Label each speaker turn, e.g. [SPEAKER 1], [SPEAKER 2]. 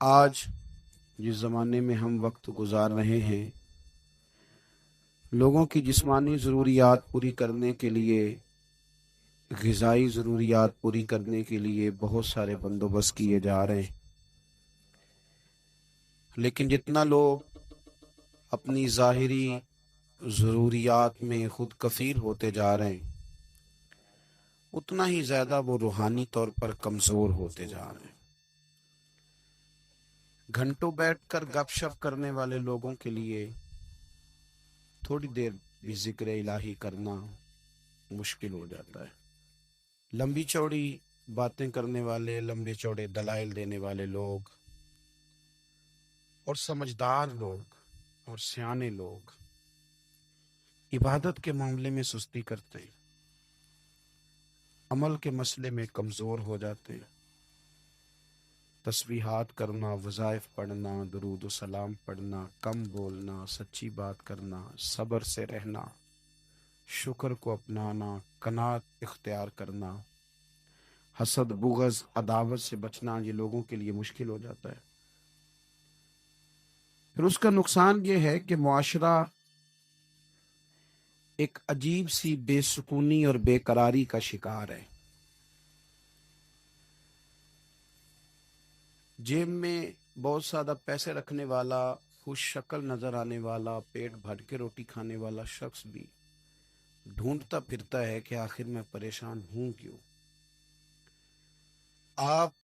[SPEAKER 1] آج جس زمانے میں ہم وقت گزار رہے ہیں، لوگوں کی جسمانی ضروریات پوری کرنے کے لیے، غذائی ضروریات پوری کرنے کے لیے بہت سارے بندوبست کیے جا رہے ہیں، لیکن جتنا لوگ اپنی ظاہری ضروریات میں خود کفیل ہوتے جا رہے ہیں، اتنا ہی زیادہ وہ روحانی طور پر کمزور ہوتے جا رہے ہیں۔ گھنٹوں بیٹھ کر گپ شپ کرنے والے لوگوں کے لیے تھوڑی دیر بھی ذکر الہی کرنا مشکل ہو جاتا ہے۔ لمبی چوڑی باتیں کرنے والے، لمبے چوڑے دلائل دینے والے لوگ اور سمجھدار لوگ اور سیانے لوگ عبادت کے معاملے میں سستی کرتے ہیں، عمل کے مسئلے میں کمزور ہو جاتے ہیں۔ تسبیحات کرنا، وظائف پڑھنا، درود و سلام پڑھنا، کم بولنا، سچی بات کرنا، صبر سے رہنا، شکر کو اپنانا، قناعت اختیار کرنا، حسد، بغض، عداوت سے بچنا، یہ لوگوں کے لیے مشکل ہو جاتا ہے۔ پھر اس کا نقصان یہ ہے کہ معاشرہ ایک عجیب سی بے سکونی اور بے قراری کا شکار ہے۔ جیب میں بہت زیادہ پیسے رکھنے والا، خوش شکل نظر آنے والا، پیٹ بھر کے روٹی کھانے والا شخص بھی ڈھونڈتا پھرتا ہے کہ آخر میں پریشان ہوں کیوں۔ آپ